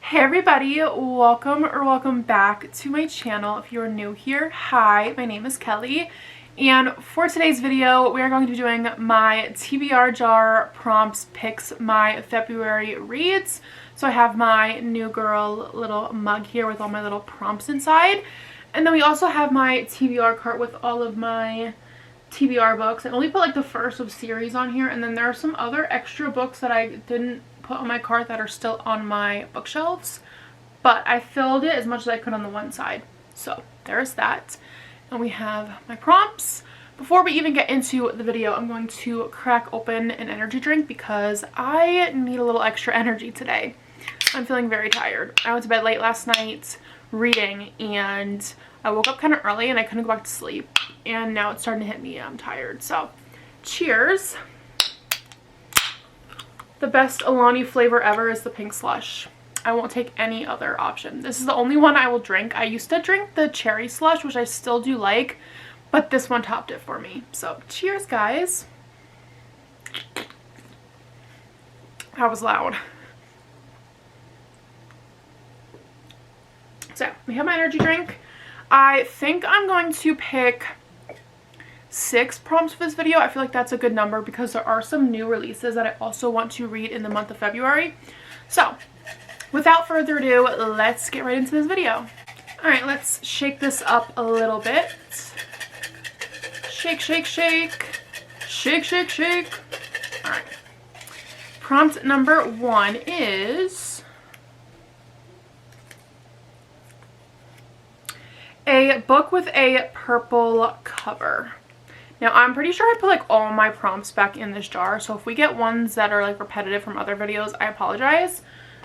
Hey everybody, welcome back to my channel. If you're new here, hi, my name is Kelly, and for today's video we are going to be doing my TBR jar prompts picks my February reads. So I have my new girl little mug here with all my little prompts inside, and then we also have my TBR cart with all of my TBR books. I only put like the first of series on here, and then there are some other extra books that I didn't put on my cart that are still on my bookshelves, but I filled it as much as I could on the one side. So there's that. And we have my prompts. Before we even get into the video, I'm going to crack open an energy drink because I need a little extra energy today. I'm feeling very tired. I went to bed late last night reading, and I woke up kind of early and I couldn't go back to sleep, and now it's starting to hit me. I'm tired. So cheers. The best Alani flavor ever is the pink slush. I won't take any other option. This is the only one I will drink. I used to drink the cherry slush, which I still do like, but this one topped it for me. So cheers, guys. That was loud. So we have my energy drink. I think I'm going to pick 6 prompts for this video. I feel like that's a good number because there are some new releases that I also want to read in the month of February. So without further ado, let's get right into this video. Alright, let's shake this up a little bit. Shake, shake, shake. Shake, shake, shake. Alright. Prompt number 1 is a book with a purple cover. Now, I'm pretty sure I put like all my prompts back in this jar, so if we get ones that are like repetitive from other videos, I apologize.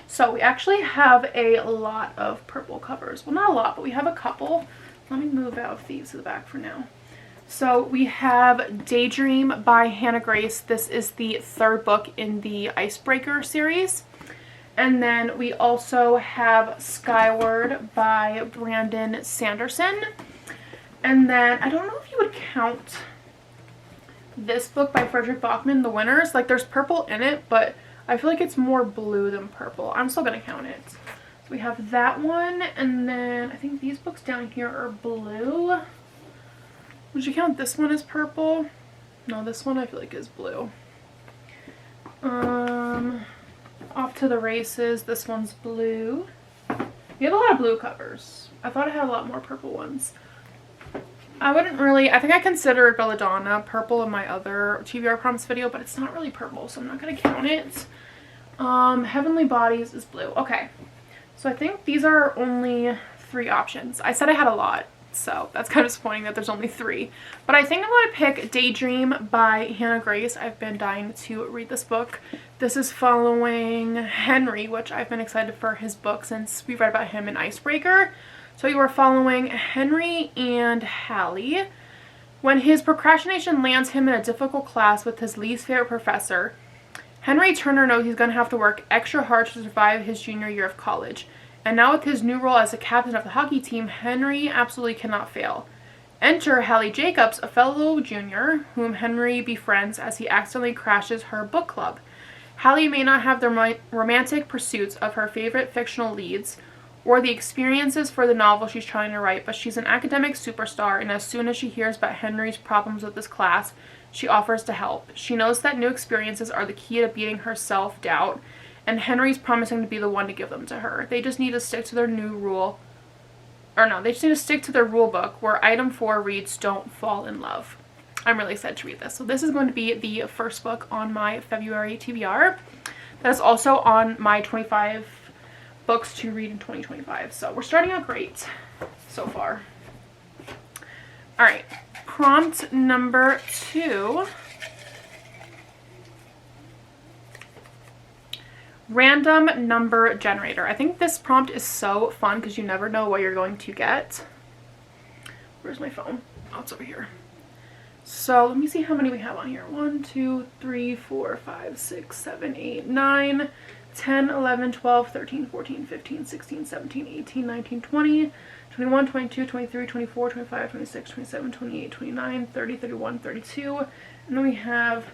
So we actually have a lot of purple covers. Well, not a lot, but we have a couple. Let me move out of these to the back for now. So we have Daydream by Hannah Grace. This is the 3rd book in the Icebreaker series. And then we also have Skyward by Brandon Sanderson. And then I don't know if you would count this book by Frederick Bachman, The Winners. Like, there's purple in it, but I feel like it's more blue than purple. I'm still gonna count it. So we have that one, and then I think these books down here are blue. Would you count this one as purple? No, this one I feel like is blue. Off to the Races, this one's blue. We have a lot of blue covers. I thought I had a lot more purple ones. I think I considered Belladonna purple in my other TBR prompts video, but it's not really purple, so I'm not going to count it. Heavenly Bodies is blue. Okay, so I think these are only 3 options. I said I had a lot, so that's kind of disappointing that there's only 3. But I think I'm going to pick Daydream by Hannah Grace. I've been dying to read this book. This is following Henry, which I've been excited for his book since we read about him in Icebreaker. So you are following Henry and Hallie. When his procrastination lands him in a difficult class with his least favorite professor, Henry Turner knows he's going to have to work extra hard to survive his junior year of college. And now with his new role as the captain of the hockey team, Henry absolutely cannot fail. Enter Hallie Jacobs, a fellow junior whom Henry befriends as he accidentally crashes her book club. Hallie may not have the romantic pursuits of her favorite fictional leads or the experiences for the novel she's trying to write, but she's an academic superstar, and as soon as she hears about Henry's problems with this class, she offers to help. She knows that new experiences are the key to beating her self-doubt, and Henry's promising to be the one to give them to her. They just need to stick to their they just need to stick to their rule book, where item 4 reads, "Don't fall in love." I'm really excited to read this. So this is going to be the first book on my February TBR. That is also on my 25 books to read in 2025. So we're starting out great so far. Alright, prompt number 2. Random number generator. I think this prompt is so fun because you never know what you're going to get. Where's my phone? Oh, it's over here. So let me see how many we have on here. 1, 2, 3, 4, 5, 6, 7, 8, 9, 10, 11, 12, 13, 14, 15, 16, 17, 18, 19, 20, 21, 22, 23, 24, 25, 26, 27, 28, 29, 30, 31, 32. And then we have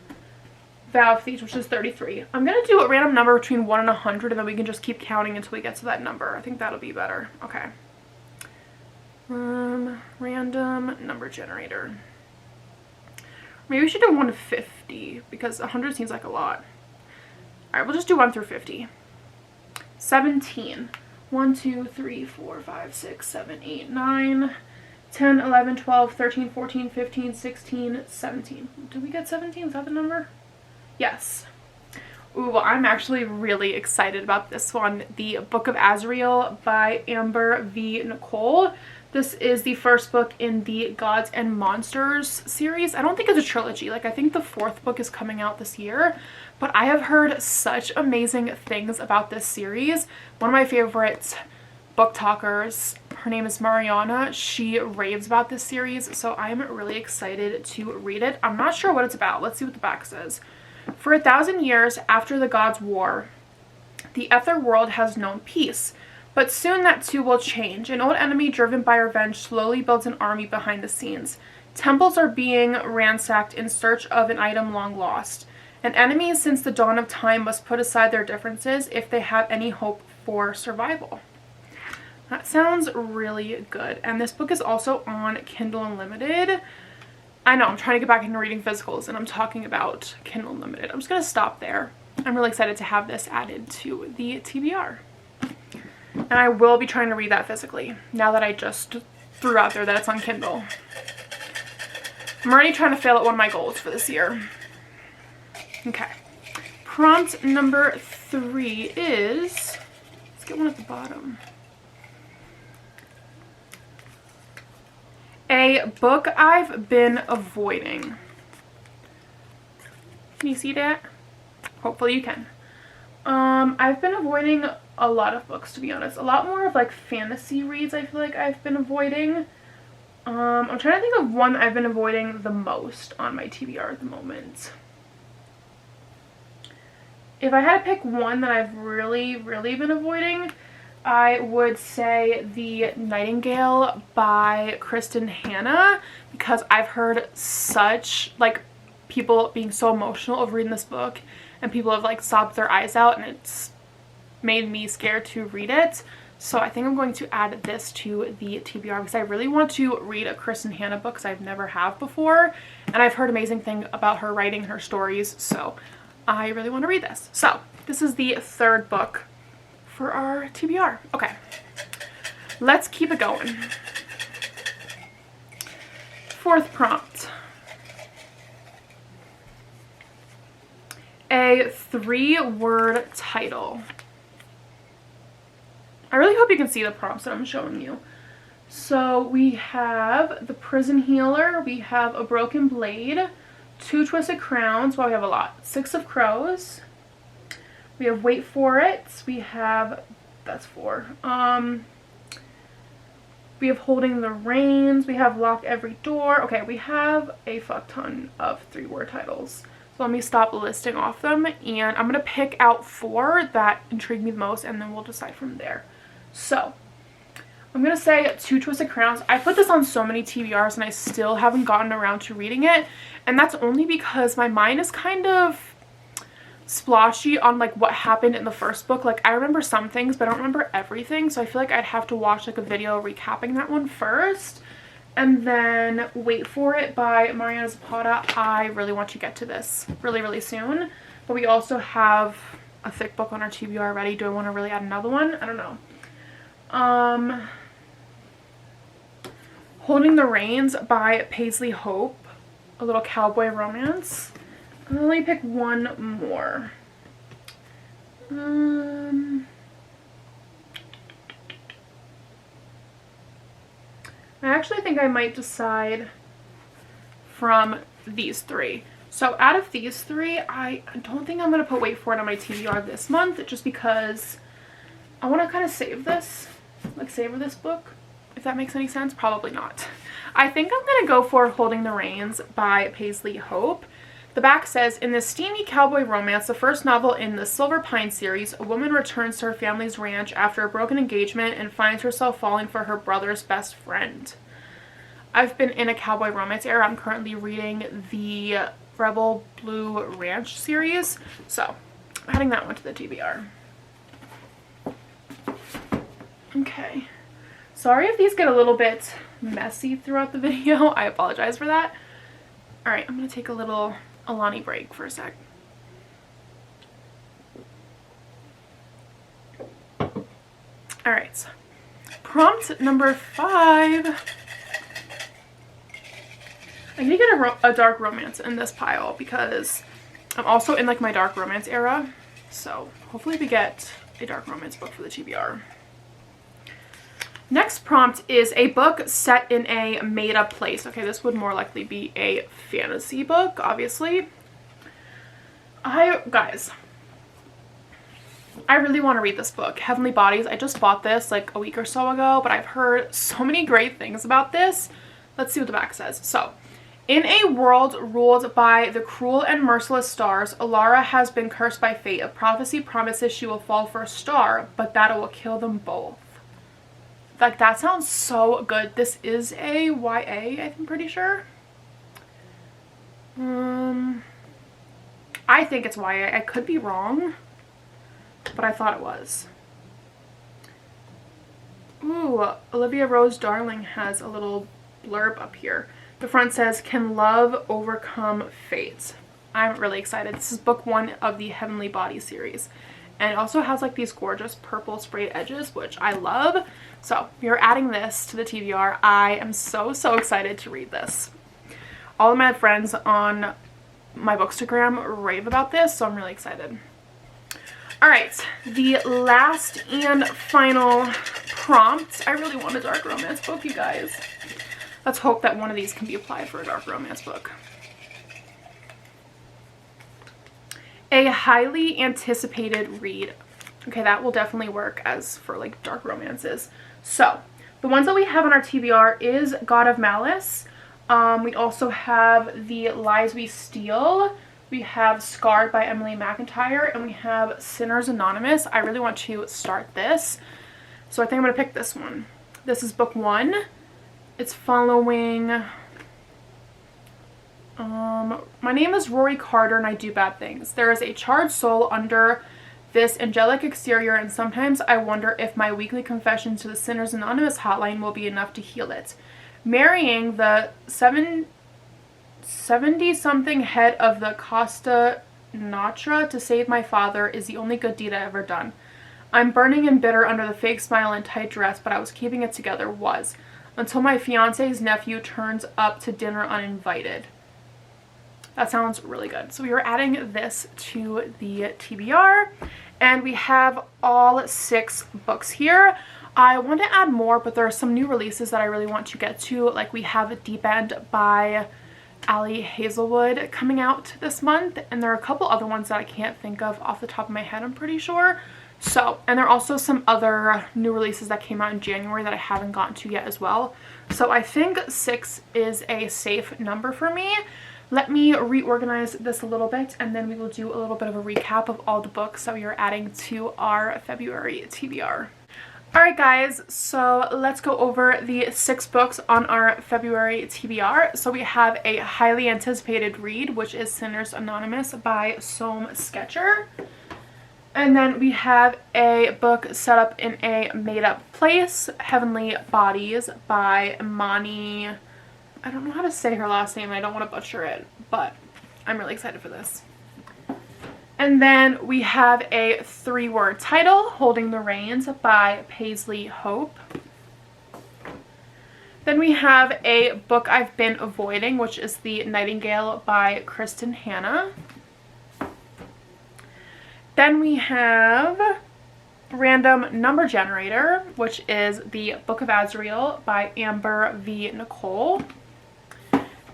Vow of Thieves, which is 33. I'm going to do a random number between 1 and 100, and then we can just keep counting until we get to that number. I think that'll be better. Okay. Random number generator. Maybe we should do 150 because 100 seems like a lot. Alright, we'll just do 1 through 50. 17. 1, 2, 3, 4, 5, 6, 7, 8, 9, 10, 11, 12, 13, 14, 15, 16, 17. Did we get 17? Is that the number? Yes. Ooh, I'm actually really excited about this one. The Book of Azrael by Amber V. Nicole. This is the first book in the Gods and Monsters series. I don't think it's a trilogy. Like, I think the 4th book is coming out this year. But I have heard such amazing things about this series. One of my favorite book talkers, her name is Mariana. She raves about this series, so I'm really excited to read it. I'm not sure what it's about. Let's see what the back says. For 1,000 years after the gods' war, the Ether world has known peace. But soon that too will change. An old enemy driven by revenge slowly builds an army behind the scenes. Temples are being ransacked in search of an item long lost. And enemies since the dawn of time must put aside their differences if they have any hope for survival. That sounds really good. And this book is also on Kindle Unlimited. I know, I'm trying to get back into reading physicals and I'm talking about Kindle Unlimited. I'm just going to stop there. I'm really excited to have this added to the TBR. And I will be trying to read that physically, now that I just threw out there that it's on Kindle. I'm already trying to fail at one of my goals for this year. Okay. Prompt number 3 is, let's get one at the bottom. A book I've been avoiding. Can you see that? Hopefully you can. I've been avoiding a lot of books, to be honest. A lot more of like fantasy reads I feel like I've been avoiding. I'm trying to think of one I've been avoiding the most on my TBR at the moment. If I had to pick one that I've really been avoiding, I would say The Nightingale by Kristen Hanna, because I've heard such, like, people being so emotional over reading this book, and people have, like, sobbed their eyes out, and it's made me scared to read it. So I think I'm going to add this to the TBR because I really want to read a Kristen Hanna book because I've never have before, and I've heard amazing things about her writing, her stories, so I really want to read this. So this is the 3rd book for our TBR. Okay, let's keep it going. 4th prompt. A 3-word title. I really hope you can see the prompts that I'm showing you. So we have The Prison Healer, we have A Broken Blade, 2 Twisted Crowns, well we have a lot, 6 of Crows, we have Wait For It, we have, that's 4, we have Holding the Reins, we have Lock Every Door. Okay, we have a fuck ton of 3-word titles. So let me stop listing off them, and I'm going to pick out 4 that intrigue me the most, and then we'll decide from there. So, I'm going to say 2 Twisted Crowns. I put this on so many TBRs, and I still haven't gotten around to reading it, and that's only because my mind is kind of splotchy on, like, what happened in the first book. Like, I remember some things, but I don't remember everything, so I feel like I'd have to watch, like, a video recapping that one first. And then Wait For It by Mariana Zapata. I really want to get to this really soon. But we also have a thick book on our TBR already. Do I want to really add another one? I don't know. Holding the Reins by Paisley Hope. A little cowboy romance. And then let me pick one more. I actually think I might decide from these 3. So out of these 3, I don't think I'm going to put Wait For It on my TBR this month, just because I want to kind of save this, like savor this book, if that makes any sense. Probably not. I think I'm going to go for Holding the Reins by Paisley Hope. The back says, in this steamy cowboy romance, the first novel in the Silver Pine series, a woman returns to her family's ranch after a broken engagement and finds herself falling for her brother's best friend. I've been in a cowboy romance era. I'm currently reading the Rebel Blue Ranch series. So I'm adding that one to the TBR. Okay. Sorry if these get a little bit messy throughout the video. I apologize for that. All right, I'm gonna take a little Alani break for a sec. All right, prompt number 5. I need to get a dark romance in this pile because I'm also in like my dark romance era. So hopefully we get a dark romance book for the TBR. Next prompt is a book set in a made-up place. Okay, this would more likely be a fantasy book, obviously. Guys, I really want to read this book, Heavenly Bodies. I just bought this like a week or so ago, but I've heard so many great things about this. Let's see what the back says. So, in a world ruled by the cruel and merciless stars, Alara has been cursed by fate. A prophecy promises she will fall for a star, but that it will kill them both. Like, that sounds so good. This is a YA, I'm pretty sure. I think it's YA. I could be wrong, but I thought it was. Ooh, Olivia Rose Darling has a little blurb up here. The front says, "Can love overcome fate?" I'm really excited. This is book 1 of the Heavenly Body series. And it also has like these gorgeous purple sprayed edges, which I love. So we are adding this to the TBR. I am so excited to read this. All of my friends on my Bookstagram rave about this, so I'm really excited. All right, the last and final prompt. I really want a dark romance book, you guys. Let's hope that one of these can be applied for a dark romance book. A highly anticipated read. Okay, that will definitely work as for like dark romances. So the ones that we have on our TBR is God of Malice. We also have The Lies We Steal. We have Scarred by Emily McIntyre, and we have Sinners Anonymous. I really want to start this, so I think I'm gonna pick this one. This is book 1. It's following my name is Rory Carter and I do bad things. There is a charred soul under this angelic exterior, and sometimes I wonder if my weekly confessions to the Sinners Anonymous hotline will be enough to heal it. Marrying the 70-something head of the Costa Nostra to save my father is the only good deed I've ever done. I'm burning and bitter under the fake smile and tight dress, but I was keeping it together, until my fiance's nephew turns up to dinner uninvited. That sounds really good. So we are adding this to the TBR, and we have all 6 books here. I want to add more, but there are some new releases that I really want to get to. Like, we have Deep End by Ali Hazelwood coming out this month, and there are a couple other ones that I can't think of off the top of my head, I'm pretty sure. So, and there are also some other new releases that came out in January that I haven't gotten to yet as well. So I think 6 is a safe number for me. Let me reorganize this a little bit, and then we will do a little bit of a recap of all the books that we are adding to our February TBR. Alright guys, so let's go over the 6 books on our February TBR. So we have a highly anticipated read, which is Sinners Anonymous by Soam Sketcher. And then we have a book set up in a made-up place, Heavenly Bodies by Imani. I don't know how to say her last name. I don't want to butcher it, but I'm really excited for this. And then we have a 3-word title, Holding the Reins by Paisley Hope. Then we have a book I've been avoiding, which is The Nightingale by Kristen Hanna. Then we have Random Number Generator, which is The Book of Azrael by Amber V. Nicole.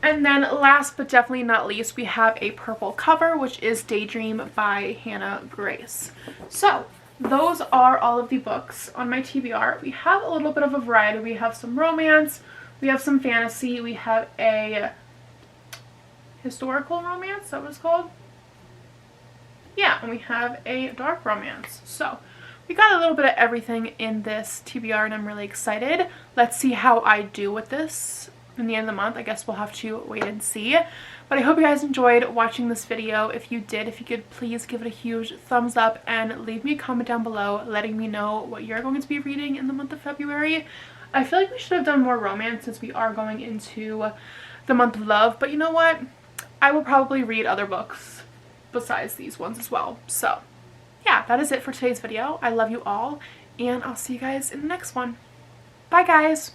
And then last but definitely not least, we have a purple cover, which is Daydream by Hannah Grace. So those are all of the books on my TBR. We have a little bit of a variety. We have some romance, we have some fantasy, we have a historical romance, is that what it's called? Yeah, and we have a dark romance. So we got a little bit of everything in this TBR, and I'm really excited. Let's see how I do with this in the end of the month. I guess we'll have to wait and see. But I hope you guys enjoyed watching this video. If you did, if you could please give it a huge thumbs up and leave me a comment down below letting me know what you're going to be reading in the month of February. I feel like we should have done more romance since we are going into the month of love, but you know what? I will probably read other books besides these ones as well. So yeah, that is it for today's video. I love you all, and I'll see you guys in the next one. Bye guys!